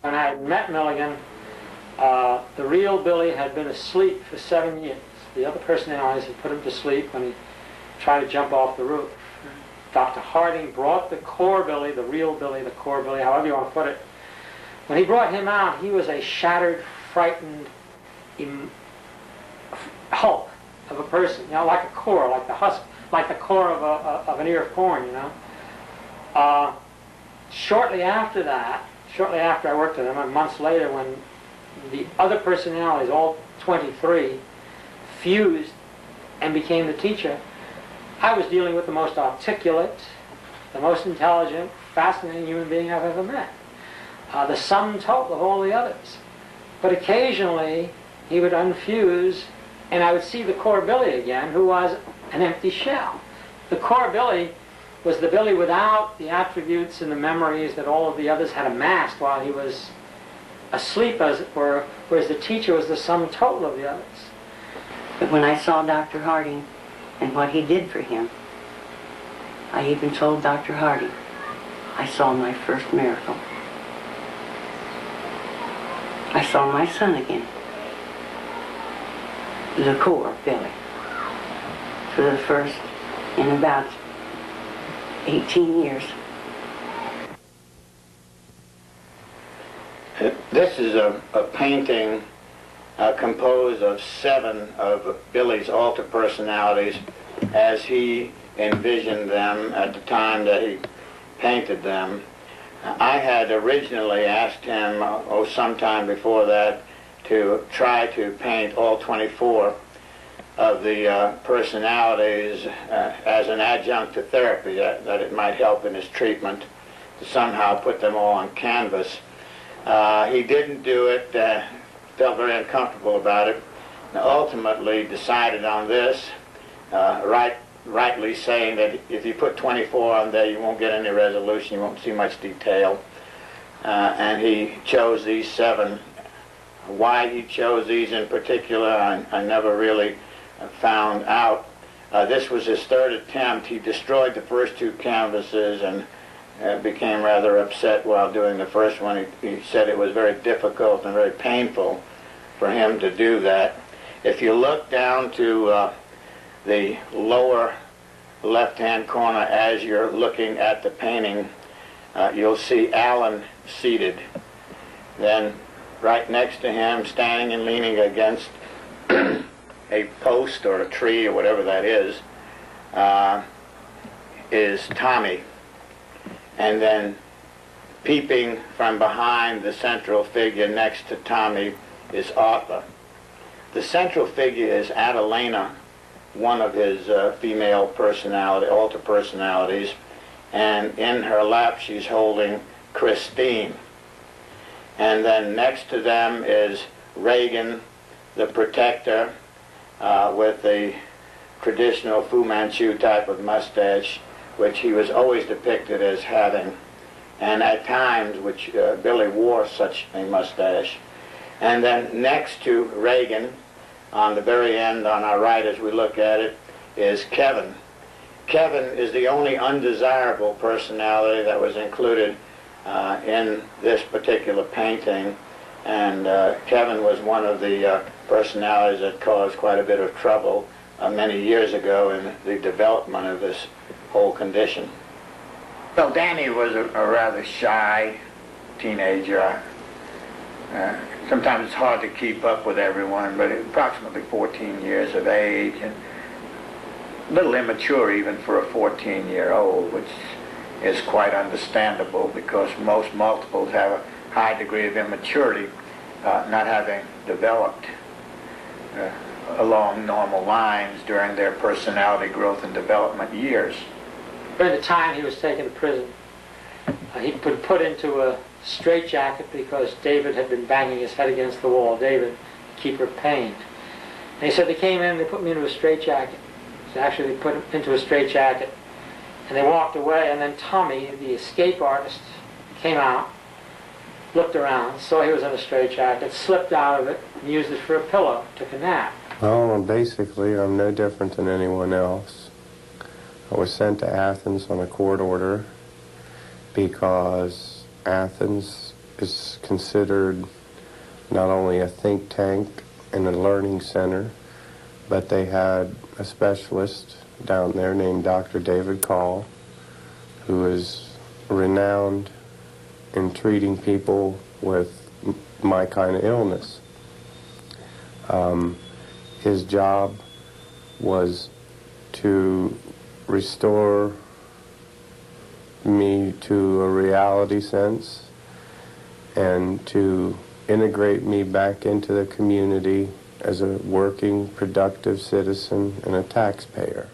When I had met Milligan, the real Billy had been asleep for 7 years. The other personalities had put him to sleep when he tried to jump off the roof. Dr. Harding brought the core Billy, the real Billy, the core Billy, however you want to put it. When he brought him out, he was a shattered, frightened hulk of a person, you know, like a core, like the husk, like the core of an ear of corn, you know. Shortly after that, shortly after I worked with him, and months later, when the other personalities, all 23, fused and became the teacher, I was dealing with the most articulate, the most intelligent, fascinating human being I've ever met. The sum total of all the others. But occasionally, he would unfuse, and I would see the core Billy again, who was an empty shell. The core Billy was the Billy without the attributes and the memories that all of the others had amassed while he was asleep, as it were, whereas the teacher was the sum total of the others. But when I saw Dr. Harding and what he did for him, I even told Dr. Harding, I saw my first miracle. I saw my son again, the core Billy, for the first in about 18 years. This is a painting composed of 7 of Billy's alter personalities as he envisioned them at the time that he painted them. I had originally asked him, sometime before that, to try to paint all 24 of the personalities as an adjunct to therapy, that it might help in his treatment, to somehow put them all on canvas. He didn't do it, felt very uncomfortable about it, and ultimately decided on this, rightly saying that if you put 24 on there, you won't get any resolution, you won't see much detail. And he chose these 7. Why he chose these in particular, I never really found out. This was his 3rd attempt. He destroyed the first 2 canvases and became rather upset while doing the first one. He said it was very difficult and very painful for him to do that. If you look down to the lower left-hand corner as you're looking at the painting, you'll see Alan seated. Then right next to him, standing and leaning against a post or a tree or whatever that is Tommy. And then peeping from behind the central figure next to Tommy is Arthur. The central figure is Adelina, one of his female alter personalities, and in her lap she's holding Christine. And then next to them is Reagan, the protector, with the traditional Fu Manchu type of mustache, which he was always depicted as having, and at times which Billy wore such a mustache. And then next to Reagan, on the very end on our right as we look at it, is Kevin. Kevin is the only undesirable personality that was included in this particular painting, and Kevin was one of the personalities that caused quite a bit of trouble many years ago in the development of this whole condition. Well, Danny was a rather shy teenager. Sometimes it's hard to keep up with everyone, but approximately 14 years of age, and a little immature even for a 14-year-old, which is quite understandable because most multiples have a high degree of immaturity, not having developed along normal lines during their personality growth and development years. During the time he was taken to prison, he'd been put into a straitjacket because David had been banging his head against the wall. David, keeper of pain. And he said they came in and they put me into a straitjacket. So actually they put him into a straitjacket and they walked away, and then Tommy, the escape artist, came out, looked around, saw he was in a straitjacket, slipped out of it, and used it for a pillow, took a nap. Well, basically, I'm no different than anyone else. I was sent to Athens on a court order because Athens is considered not only a think tank and a learning center, but they had a specialist down there named Dr. David Caul, who is renowned in treating people with my kind of illness. His job was to restore me to a reality sense and to integrate me back into the community as a working, productive citizen and a taxpayer.